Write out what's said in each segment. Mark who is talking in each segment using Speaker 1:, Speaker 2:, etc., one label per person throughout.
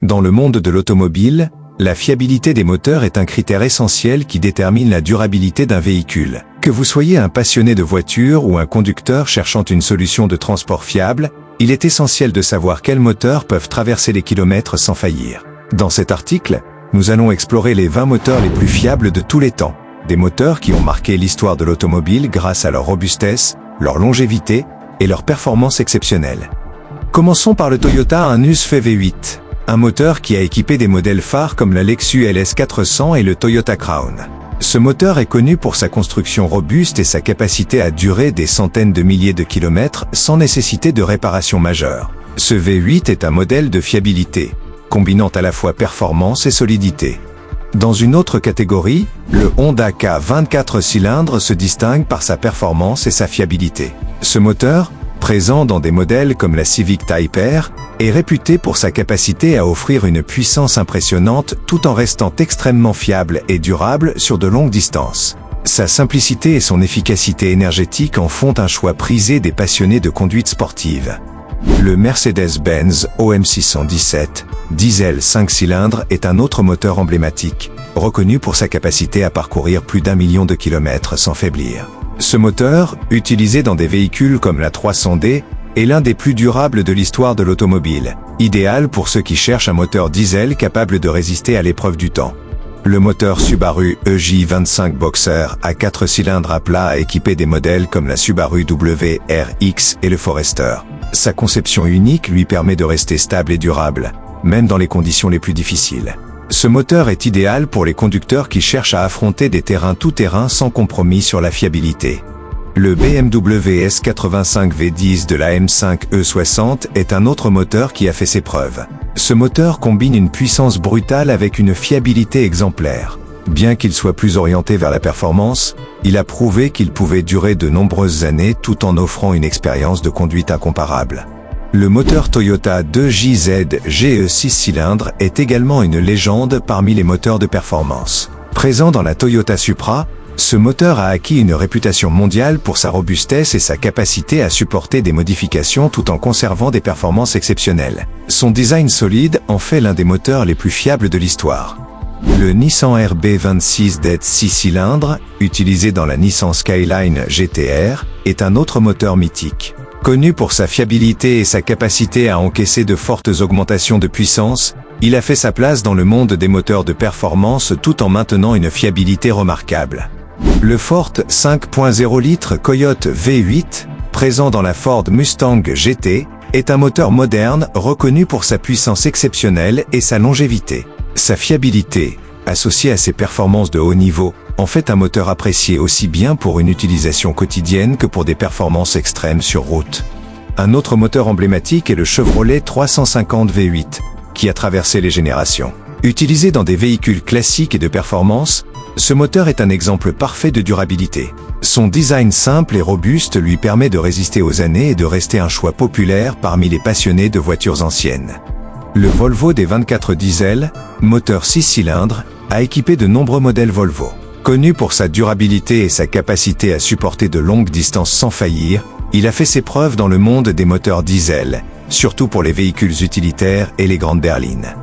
Speaker 1: Dans le monde de l'automobile, la fiabilité des moteurs est un critère essentiel qui détermine la durabilité d'un véhicule. Que vous soyez un passionné de voiture ou un conducteur cherchant une solution de transport fiable, il est essentiel de savoir quels moteurs peuvent traverser les kilomètres sans faillir. Dans cet article, nous allons explorer les 20 moteurs les plus fiables de tous les temps. Des moteurs qui ont marqué l'histoire de l'automobile grâce à leur robustesse, leur longévité et leur performance exceptionnelle. Commençons par le Toyota Anus V8, un moteur qui a équipé des modèles phares comme la Lexus LS 400 et le Toyota Crown. Ce moteur est connu pour sa construction robuste et sa capacité à durer des centaines de milliers de kilomètres sans nécessité de réparation majeure. Ce V8 est un modèle de fiabilité, combinant à la fois performance et solidité. Dans une autre catégorie, le Honda K 24 cylindres se distingue par sa performance et sa fiabilité. Ce moteur, présent dans des modèles comme la Civic Type R, est réputé pour sa capacité à offrir une puissance impressionnante tout en restant extrêmement fiable et durable sur de longues distances. Sa simplicité et son efficacité énergétique en font un choix prisé des passionnés de conduite sportive. Le Mercedes-Benz OM617 diesel 5 cylindres est un autre moteur emblématique, reconnu pour sa capacité à parcourir plus d'1 million de kilomètres sans faiblir. Ce moteur, utilisé dans des véhicules comme la 300D, est l'un des plus durables de l'histoire de l'automobile, idéal pour ceux qui cherchent un moteur diesel capable de résister à l'épreuve du temps. Le moteur Subaru EJ25 Boxer à 4 cylindres à plat a équipé des modèles comme la Subaru WRX et le Forester. Sa conception unique lui permet de rester stable et durable, même dans les conditions les plus difficiles. Ce moteur est idéal pour les conducteurs qui cherchent à affronter des terrains tout-terrain sans compromis sur la fiabilité. Le BMW S85 V10 de la M5 E60 est un autre moteur qui a fait ses preuves. Ce moteur combine une puissance brutale avec une fiabilité exemplaire. Bien qu'il soit plus orienté vers la performance, il a prouvé qu'il pouvait durer de nombreuses années tout en offrant une expérience de conduite incomparable. Le moteur Toyota 2JZ GE 6 cylindres est également une légende parmi les moteurs de performance. Présent dans la Toyota Supra, ce moteur a acquis une réputation mondiale pour sa robustesse et sa capacité à supporter des modifications tout en conservant des performances exceptionnelles. Son design solide en fait l'un des moteurs les plus fiables de l'histoire. Le Nissan RB26 DET 6 cylindres, utilisé dans la Nissan Skyline GTR, est un autre moteur mythique. Connu pour sa fiabilité et sa capacité à encaisser de fortes augmentations de puissance, il a fait sa place dans le monde des moteurs de performance tout en maintenant une fiabilité remarquable. Le Ford 5.0 litres Coyote V8, présent dans la Ford Mustang GT, est un moteur moderne reconnu pour sa puissance exceptionnelle et sa longévité. Sa fiabilité, associée à ses performances de haut niveau, en fait un moteur apprécié aussi bien pour une utilisation quotidienne que pour des performances extrêmes sur route. Un autre moteur emblématique est le Chevrolet 350 V8, qui a traversé les générations. Utilisé dans des véhicules classiques et de performance, ce moteur est un exemple parfait de durabilité. Son design simple et robuste lui permet de résister aux années et de rester un choix populaire parmi les passionnés de voitures anciennes. Le Volvo D24 diesel, moteur 6 cylindres, a équipé de nombreux modèles Volvo. Connu pour sa durabilité et sa capacité à supporter de longues distances sans faillir, il a fait ses preuves dans le monde des moteurs diesel, surtout pour les véhicules utilitaires et les grandes berlines.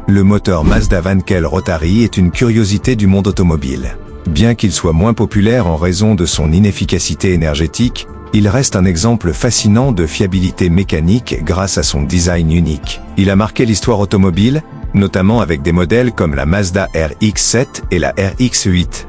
Speaker 1: Le moteur Mazda Vankel Rotary est une curiosité du monde automobile. Bien qu'il soit moins populaire en raison de son inefficacité énergétique, il reste un exemple fascinant de fiabilité mécanique grâce à son design unique. Il a marqué l'histoire automobile, notamment avec des modèles comme la Mazda RX-7 et la RX-8.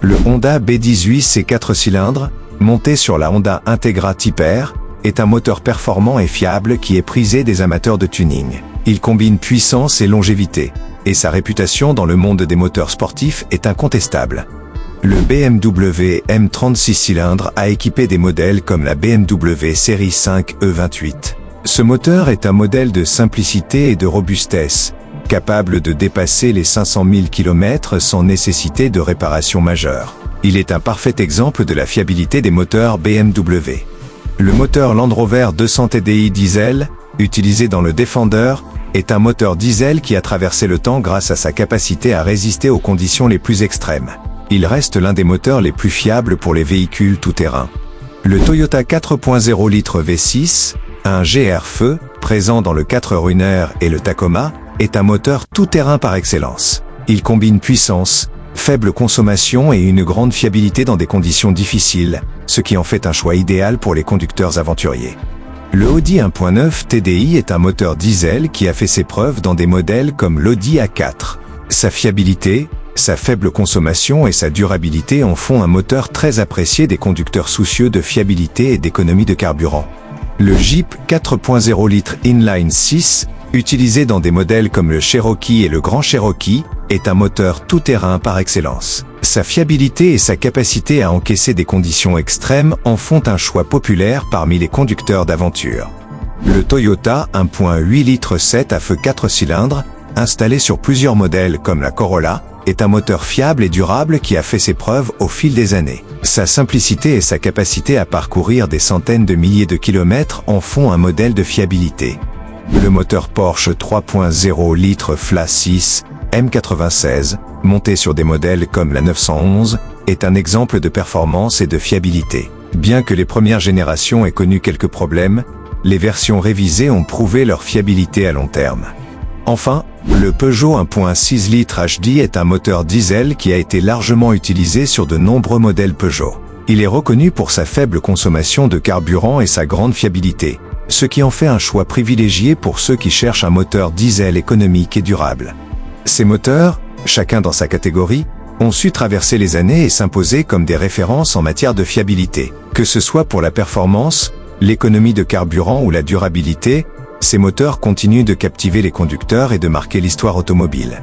Speaker 1: Le Honda B18 C4 cylindres, monté sur la Honda Integra Type R, est un moteur performant et fiable qui est prisé des amateurs de tuning. Il combine puissance et longévité, et sa réputation dans le monde des moteurs sportifs est incontestable. Le BMW M36 cylindres a équipé des modèles comme la BMW Série 5 E28. Ce moteur est un modèle de simplicité et de robustesse, capable de dépasser les 500 000 km sans nécessité de réparation majeure. Il est un parfait exemple de la fiabilité des moteurs BMW. Le moteur Land Rover 200 TDI diesel, utilisé dans le Defender, est un moteur diesel qui a traversé le temps grâce à sa capacité à résister aux conditions les plus extrêmes. Il reste l'un des moteurs les plus fiables pour les véhicules tout-terrain. Le Toyota 4.0 litres V6, un GR Feu, présent dans le 4Runner et le Tacoma, est un moteur tout-terrain par excellence. Il combine puissance, faible consommation et une grande fiabilité dans des conditions difficiles, ce qui en fait un choix idéal pour les conducteurs aventuriers. Le Audi 1.9 TDI est un moteur diesel qui a fait ses preuves dans des modèles comme l'Audi A4. Sa fiabilité, sa faible consommation et sa durabilité en font un moteur très apprécié des conducteurs soucieux de fiabilité et d'économie de carburant. Le Jeep 4.0 litres Inline 6, utilisé dans des modèles comme le Cherokee et le Grand Cherokee, est un moteur tout-terrain par excellence. Sa fiabilité et sa capacité à encaisser des conditions extrêmes en font un choix populaire parmi les conducteurs d'aventure. Le Toyota 1.8 litres 7 à feu 4 cylindres, installé sur plusieurs modèles comme la Corolla, est un moteur fiable et durable qui a fait ses preuves au fil des années. Sa simplicité et sa capacité à parcourir des centaines de milliers de kilomètres en font un modèle de fiabilité. Le moteur Porsche 3.0 litres FLA 6 M96, monté sur des modèles comme la 911, est un exemple de performance et de fiabilité. Bien que les premières générations aient connu quelques problèmes, les versions révisées ont prouvé leur fiabilité à long terme. Enfin, le Peugeot 1.6 litres HD est un moteur diesel qui a été largement utilisé sur de nombreux modèles Peugeot. Il est reconnu pour sa faible consommation de carburant et sa grande fiabilité, ce qui en fait un choix privilégié pour ceux qui cherchent un moteur diesel économique et durable. Ces moteurs, chacun dans sa catégorie, ont su traverser les années et s'imposer comme des références en matière de fiabilité. Que ce soit pour la performance, l'économie de carburant ou la durabilité, ces moteurs continuent de captiver les conducteurs et de marquer l'histoire automobile.